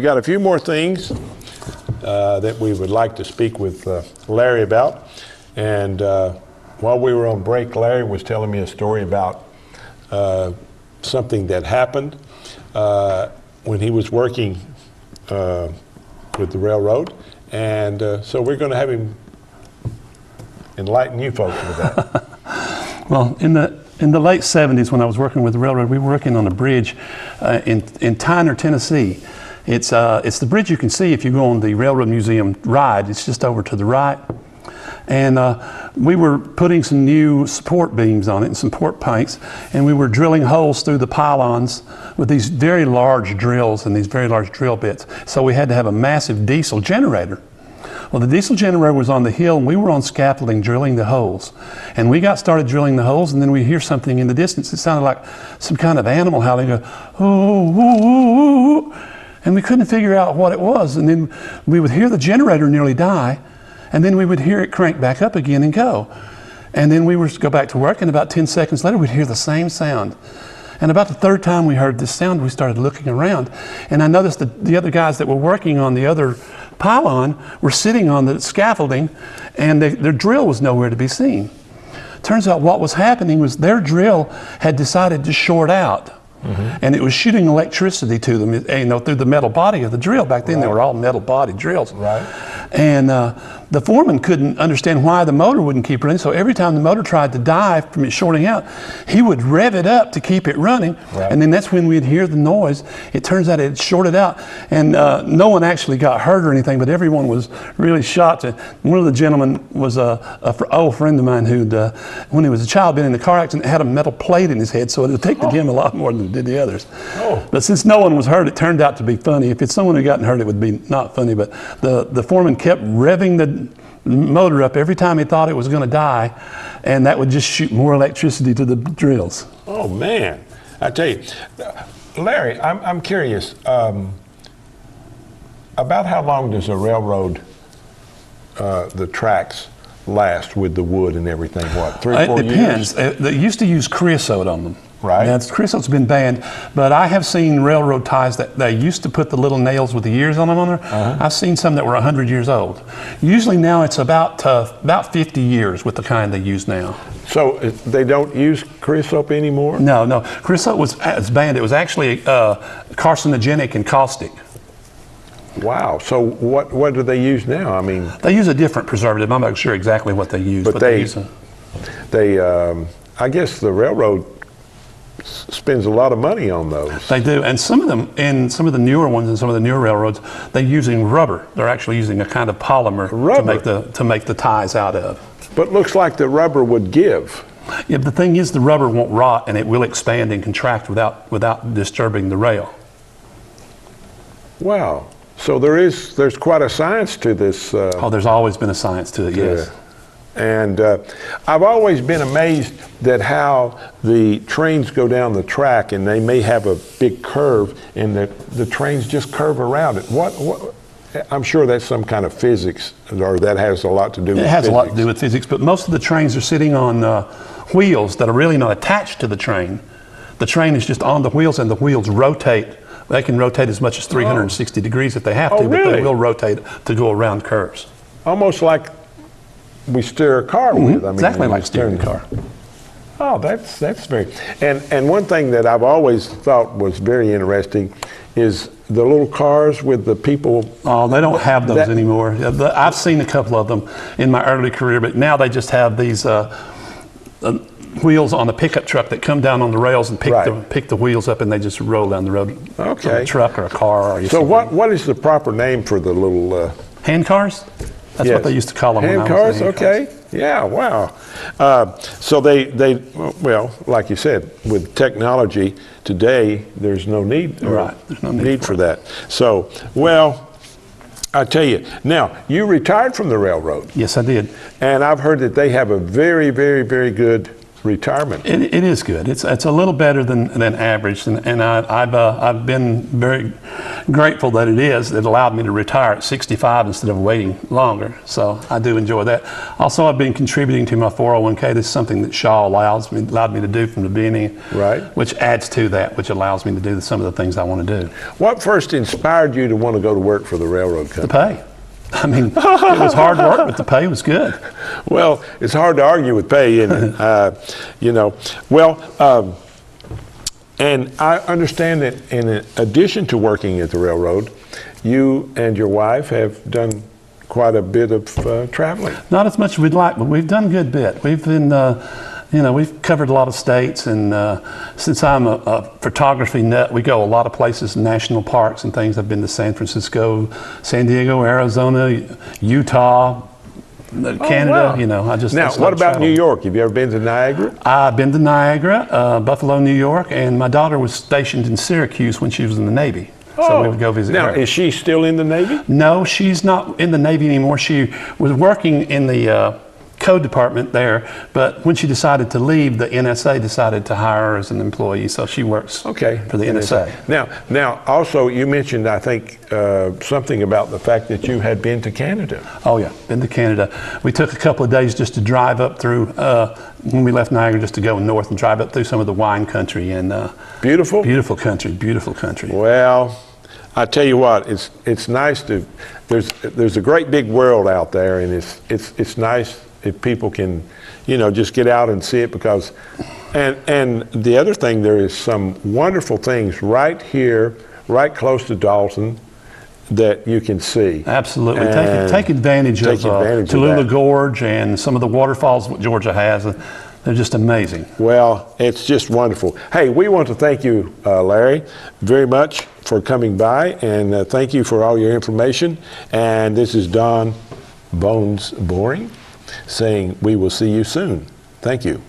got a few more things that we would like to speak with Larry about. And while we were on break, Larry was telling me a story about something that happened when he was working with the railroad. And so we're going to have him enlighten you folks with that. Well, in the late 70s, when I was working with the railroad, we were working on a bridge in Tyner, Tennessee. It's the bridge you can see if you go on the Railroad Museum ride. It's just over to the right. And we were putting some new support beams on it and some support planks, and we were drilling holes through the pylons with these very large drills and these very large drill bits. So we had to have a massive diesel generator. Well, the diesel generator was on the hill, and we were on scaffolding drilling the holes. And we got started drilling the holes, and then we hear something in the distance. It sounded like some kind of animal howling, go, oh, oh, oh, oh. And we couldn't figure out what it was. And then we would hear the generator nearly die, and then we would hear it crank back up again and go. And then we would go back to work, and about 10 seconds later, we'd hear the same sound. And about the third time we heard this sound, we started looking around. And I noticed that the other guys that were working on the other pylon were sitting on the scaffolding, and their drill was nowhere to be seen. Turns out what was happening was their drill had decided to short out. Mm-hmm. And it was shooting electricity to them, through the metal body of the drill. Back then, they were all metal body drills. Right. And the foreman couldn't understand why the motor wouldn't keep running. So every time the motor tried to die from it shorting out, he would rev it up to keep it running. Right. And then that's when we'd hear the noise. It turns out it had shorted out, and no one actually got hurt or anything, but everyone was really shocked. One of the gentlemen was an old friend of mine who'd, when he was a child, been in a car accident, had a metal plate in his head, so it affected him a lot more than it did the others. Oh. But since no one was hurt, it turned out to be funny. If it's someone who gotten hurt, it would be not funny, but the foreman kept revving the motor up every time he thought it was going to die, and that would just shoot more electricity to the drills. Oh man, I tell you, Larry, I'm curious about how long does a railroad, the tracks last with the wood and everything? What, 3 or 4 years? It depends. They used to use creosote on them. Right. Now, creosote's been banned, but I have seen railroad ties that they used to put the little nails with the years on them on there. Uh-huh. I've seen some that were 100 years old. Usually now it's about 50 years with the kind they use now. So they don't use creosote anymore? No. Creosote was banned. It was actually carcinogenic and caustic. Wow. So what do they use now? I mean, they use a different preservative. I'm not sure exactly what they use. But I guess the railroad spends a lot of money on those. They do, and some of them, and some of the newer ones, and some of the newer railroads, they're using rubber. They're actually using a kind of polymer to make the ties out of. But looks like the rubber would give. Yeah, but the thing is, the rubber won't rot, and it will expand and contract without disturbing the rail. Wow. So there's quite a science to this. There's always been a science to it. Yes. And I've always been amazed at how the trains go down the track, and they may have a big curve, and the trains just curve around it. What? I'm sure that's some kind of physics, or that has a lot to do with physics. It has a lot to do with physics, but most of the trains are sitting on wheels that are really not attached to the train. The train is just on the wheels, and the wheels rotate. They can rotate as much as 360 degrees if they have to, really? But they will rotate to go around curves. Almost like we steer a car with. I mean, exactly like steering a car. Oh, that's very. And one thing that I've always thought was very interesting is the little cars with the people. Oh, they don't have those anymore. I've seen a couple of them in my early career, but now they just have these wheels on a pickup truck that come down on the rails and pick the wheels up, and they just roll down the road. Okay. A truck or a car. So what is the proper name for the little hand cars? That's what they used to call them. Hand cars, okay. Yeah, wow. So they well, like you said, with technology today, there's no need. There's no need for that. So, well, I tell you, now, you retired from the railroad. Yes, I did. And I've heard that they have a very, very, very good retirement. It is good. It's a little better than average, and I've been very grateful that it is. It allowed me to retire at 65 instead of waiting longer. So I do enjoy that. Also, I've been contributing to my 401k. This is something that Shaw allowed me to do from the beginning, right? Which adds to that, which allows me to do some of the things I want to do. What first inspired you to want to go to work for the railroad company? The pay. I mean, it was hard work, but the pay was good. Well, it's hard to argue with pay, isn't it? You know, well, and I understand that in addition to working at the railroad, you and your wife have done quite a bit of traveling. Not as much as we'd like, but we've done a good bit. We've been, we've covered a lot of states, and since I'm a photography nut, we go a lot of places, national parks and things. I've been to San Francisco, San Diego, Arizona, Utah, Canada. Wow. I just now. What about New York? Have you ever been to Niagara? I've been to Niagara, Buffalo, New York, and my daughter was stationed in Syracuse when she was in the Navy. So we would go visit her. Now, is she still in the Navy? No, she's not in the Navy anymore. She was working in the code department there, but when she decided to leave, the NSA decided to hire her as an employee, so she works for the NSA. Now, also you mentioned, I think, something about the fact that you had been to Canada. Oh yeah, been to Canada. We took a couple of days just to drive up through, when we left Niagara, just to go north and drive up through some of the wine country. And beautiful? Beautiful country. Well, I tell you what, it's nice to, there's a great big world out there, and it's nice if people can, just get out and see it, because, and the other thing, there is some wonderful things right here, right close to Dalton, that you can see. Absolutely. Take advantage of Tallulah Gorge and some of the waterfalls that Georgia has. They're just amazing. Well, it's just wonderful. Hey, we want to thank you, Larry, very much for coming by, and thank you for all your information. And this is Don Bones Boring saying we will see you soon. Thank you.